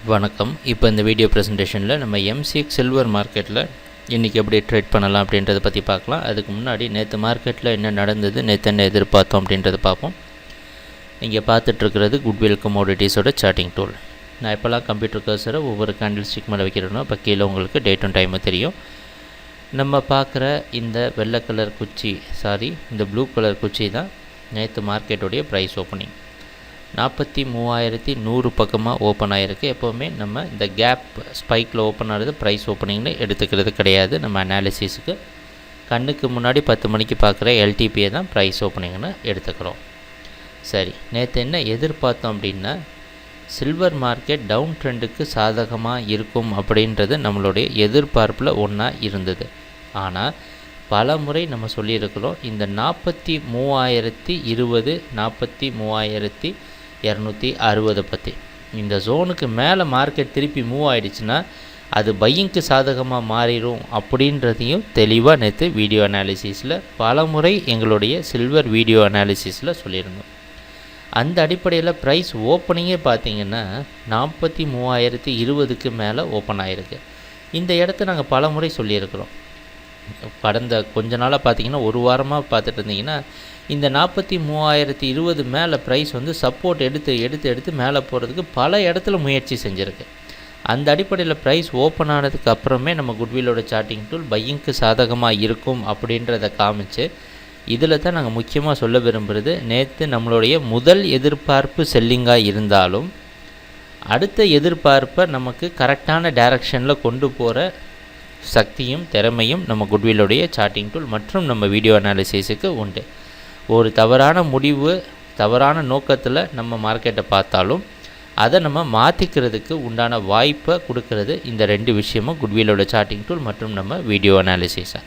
வணக்கம். இப்போ இந்த வீடியோ ப்ரெசன்டேஷனில் நம்ம எம்சிஎக்ஸ் சில்வர் மார்க்கெட்டில் இன்றைக்கி எப்படி ட்ரேட் பண்ணலாம் அப்படின்றத பற்றி பார்க்கலாம். அதுக்கு முன்னாடி நேற்று மார்க்கெட்டில் என்ன நடந்தது, நேற்று என்ன எதிர்பார்த்தோம் அப்படின்றத பார்ப்போம். இங்கே பார்த்துட்ருக்கிறது குட்வில் கமோடிட்டிஸோட சார்ட்டிங் டூல். நான் இப்போலாம் கம்ப்யூட்டர் கர்சரை ஒவ்வொரு கேண்டில் ஸ்டிக் மேலே வைக்கிறேனோ இப்போ கீழே உங்களுக்கு டேட்டும் டைமும் தெரியும். நம்ம பார்க்குற இந்த வெள்ளை கலர் குச்சி இந்த ப்ளூ கலர் குச்சி தான் நேற்று மார்க்கெட்டுடைய ப்ரைஸ் ஓப்பனிங். 43,100 பக்கமாக ஓப்பன் ஆகிருக்கு. எப்போவுமே நம்ம இந்த கேப் ஸ்பைக்கில் ஓப்பன் ஆகிறது ப்ரைஸ் ஓப்பனிங்னு எடுத்துக்கிறது கிடையாது. நம்ம அனாலிசிஸுக்கு கண்ணுக்கு முன்னாடி 10 மணிக்கு பார்க்குற எல்டிபியை தான் ப்ரைஸ் ஓப்பனிங்னு எடுத்துக்கிறோம். சரி, நேற்று என்ன எதிர்பார்த்தோம் அப்படின்னா சில்வர் மார்க்கெட் டவுன் ட்ரெண்டுக்கு சாதகமாக இருக்கும் அப்படின்றது நம்மளுடைய எதிர்பார்ப்பில் ஒன்றா இருந்தது. ஆனால் பல முறை நம்ம சொல்லியிருக்கிறோம், இந்த 43,020 43,260 பற்றி இந்த ஜோனுக்கு மேலே மார்க்கெட் திருப்பி மூவ் ஆகிடுச்சுன்னா அது பையிங்க்கு சாதகமாக மாறிடும் அப்படின்றதையும் தெளிவாக நேற்று வீடியோ அனாலிசிஸில் பல முறை எங்களுடைய சில்வர் வீடியோ அனாலிசிஸில் சொல்லியிருந்தோம். அந்த அடிப்படையில் ப்ரைஸ் ஓப்பனிங்கே பார்த்திங்கன்னா 43,020க்கு மேலே ஓப்பன் ஆகிருக்கு. இந்த இடத்த நாங்கள் பல முறை சொல்லியிருக்கிறோம். கடந்த கொஞ்ச நாளாக பார்த்திங்கன்னா ஒரு வாரமாக பார்த்துட்டு இருந்தீங்கன்னா இந்த 43,020 மேலே ப்ரைஸ் வந்து சப்போர்ட் எடுத்து மேலே போகிறதுக்கு பல இடத்துல முயற்சி செஞ்சுருக்கு. அந்த அடிப்படையில் ப்ரைஸ் ஓப்பன் ஆனதுக்கு அப்புறமே நம்ம குட்வில்லோட சார்ட்டிங் டூல் பையிங்க்கு சாதகமாக இருக்கும் அப்படின்றத காமிச்சு இதில் தான் நாங்கள் முக்கியமாக சொல்ல விரும்புகிறது, நேற்று நம்மளுடைய முதல் எதிர்பார்ப்பு செல்லிங்காக இருந்தாலும் அடுத்த எதிர்பார்ப்பை நமக்கு கரெக்டான டைரக்ஷனில் கொண்டு போகிற சக்தியும் திறமையும் நம்ம குட்வில்லுடைய சார்ட்டிங் டூல் மற்றும் நம்ம வீடியோ அனாலிசிஸுக்கு உண்டு. ஒரு தவறான முடிவு தவறான நோக்கத்தில் நம்ம மார்க்கெட்டை பார்த்தாலும் அதை நம்ம மாற்றிக்கிறதுக்கு உண்டான வாய்ப்பை கொடுக்கறது இந்த ரெண்டு விஷயமும் குட்வில்லோட சார்ட்டிங் டூல் மற்றும் நம்ம வீடியோ அனாலிசிஸை.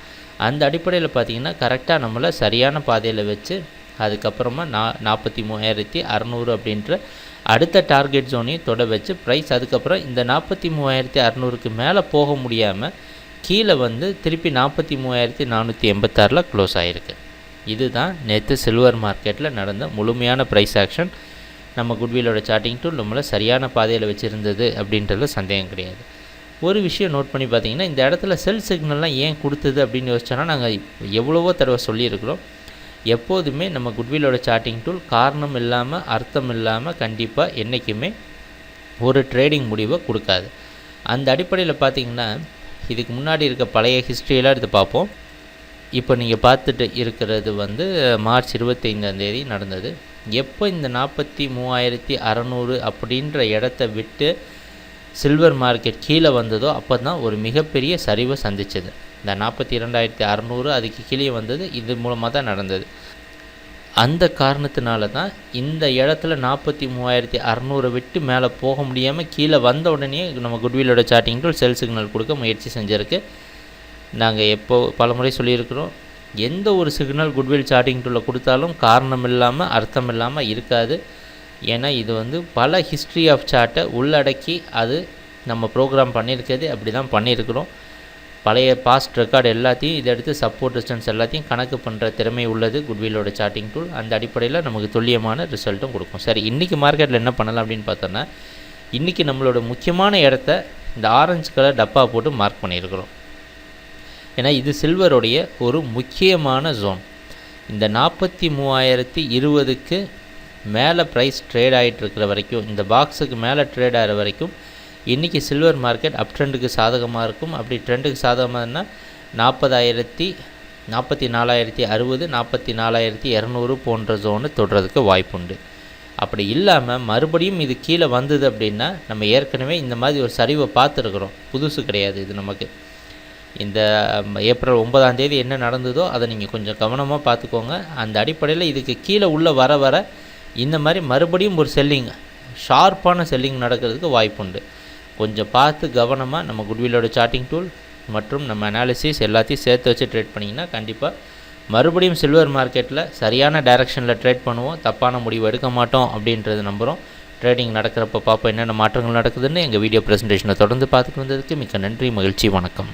அந்த அடிப்படையில் பார்த்திங்கன்னா கரெக்டாக நம்மளை சரியான பாதையில் வச்சு அதுக்கப்புறமா 43,600 அப்படின்ற அடுத்த டார்கெட் ஜோனையும் தொட வச்சு ப்ரைஸ் அதுக்கப்புறம் இந்த 43,600க்கு மேலே போக முடியாமல் கீழே வந்து திருப்பி 43,486 க்ளோஸ் ஆகிருக்கு. இதுதான் நேற்று சில்வர் மார்க்கெட்டில் நடந்த முழுமையான ப்ரைஸ் ஆக்ஷன். நம்ம குட்வில்லோட சார்ட்டிங் டூல் நம்மளை சரியான பாதையில் வச்சுருந்தது அப்படின்றதுல சந்தேகம் கிடையாது. ஒரு விஷயம் நோட் பண்ணி பார்த்தீங்கன்னா இந்த இடத்துல செல் சிக்னல்லாம் ஏன் கொடுத்தது அப்படின்னு யோசிச்சோன்னா நாங்கள் எவ்வளவோ தடவை சொல்லியிருக்கிறோம். எப்போதுமே நம்ம குட்வில்லோட சார்ட்டிங் டூல் காரணம் இல்லாமல் அர்த்தம் இல்லாமல் கண்டிப்பாக என்றைக்குமே ஒரு ட்ரேடிங் முடிவை கொடுக்காது. அந்த அடிப்படையில் பார்த்திங்கன்னா இதுக்கு முன்னாடி இருக்க பழைய ஹிஸ்ட்ரியெல்லாம் எடுத்து பார்ப்போம். இப்போ நீங்கள் பார்த்துட்டு இருக்கிறது வந்து மார்ச் 25 நடந்தது. எப்போ இந்த 43,600 அப்படின்ற இடத்த விட்டு சில்வர் மார்க்கெட் கீழே வந்ததோ அப்போ தான் ஒரு மிகப்பெரிய சரிவை சந்திச்சது. இந்த 42,600 அதுக்கு கீழே வந்தது இது மூலமாக தான் நடந்தது. அந்த காரணத்தினால தான் இந்த இடத்துல 43,600 விட்டு மேலே போக முடியாமல் கீழே வந்த உடனே நம்ம குட்வில்லோட சார்ட்டிங் டூல் செல் சிக்னல் கொடுக்க முயற்சி செஞ்சுருக்கு. நாங்கள் பல முறை சொல்லியிருக்கிறோம், எந்த ஒரு சிக்னல் குட்வில் சார்ட்டிங் டூலில் கொடுத்தாலும் காரணம் இல்லாமல் அர்த்தம் இல்லாமல் இருக்காது. ஏன்னா இது வந்து பல ஹிஸ்ட்ரி ஆஃப் சார்ட்டை உள்ளடக்கி அது நம்ம ப்ரோக்ராம் பண்ணியிருக்கிறது அப்படி தான் பண்ணியிருக்கிறோம். பழைய பாஸ்ட் ரெக்கார்டு எல்லாத்தையும் இதை எடுத்து சப்போர்ட் டிஸ்டன்ஸ் எல்லாத்தையும் கணக்கு பண்ணுற திறமை உள்ளது குட்வில்லோட சார்ட்டிங் டூல். அந்த அடிப்படையில் நமக்கு துல்லியமான ரிசல்ட்டும் கொடுக்கும். சரி, இன்றைக்கி மார்க்கெட்டில் என்ன பண்ணலாம் அப்படின்னு பார்த்தோன்னா இன்றைக்கி நம்மளோட முக்கியமான இடத்த இந்த ஆரஞ்சு கலர் டப்பா போட்டு மார்க் பண்ணியிருக்கிறோம். ஏன்னா இது சில்வருடைய ஒரு முக்கியமான ஜோன். இந்த 43,020க்கு மேலே ப்ரைஸ் ட்ரேட் ஆகிட்டுருக்கிற வரைக்கும், இந்த பாக்ஸுக்கு மேலே ட்ரேட் ஆகிற வரைக்கும் இன்றைக்கி சில்வர் மார்க்கெட் அப் ட்ரெண்டுக்கு சாதகமாக இருக்கும். அப்படி ட்ரெண்டுக்கு சாதகமாகனா 44,060 44,200 போன்ற ஜோனு தொடுறதுக்கு வாய்ப்புண்டு. அப்படி இல்லாமல் மறுபடியும் இது கீழே வந்தது அப்படின்னா நம்ம ஏற்கனவே இந்த மாதிரி ஒரு சரிவை பார்த்துருக்குறோம், புதுசு கிடையாது இது நமக்கு. இந்த ஏப்ரல் 9 என்ன நடந்ததோ அதை நீங்கள் கொஞ்சம் கவனமாக பார்த்துக்கோங்க. அந்த அடிப்படையில் இதுக்கு கீழே உள்ளே வர இந்த மாதிரி மறுபடியும் ஒரு செல்லிங் ஷார்ப்பான செல்லிங் நடக்கிறதுக்கு வாய்ப்புண்டு. கொஞ்சம் பார்த்து கவனமாக நம்ம குட்வில்லோட சார்ட்டிங் டூல் மற்றும் நம்ம அனாலிசிஸ் எல்லாத்தையும் சேர்த்து வச்சு ட்ரேட் பண்ணிங்கன்னா கண்டிப்பாக மறுபடியும் சில்வர் மார்க்கெட்டில் சரியான டைரக்ஷனில் ட்ரேட் பண்ணுவோம், தப்பான முடிவு எடுக்க மாட்டோம் அப்படின்றது நம்புகிறோம். ட்ரேடிங் நடக்கிறப்ப பார்ப்போம் என்னென்ன மாற்றங்கள் நடக்குதுன்னு. எங்கள் வீடியோ ப்ரெசன்டேஷனை தொடர்ந்து பார்த்துட்டு வந்ததுக்கு மிக்க நன்றி, மகிழ்ச்சி, வணக்கம்.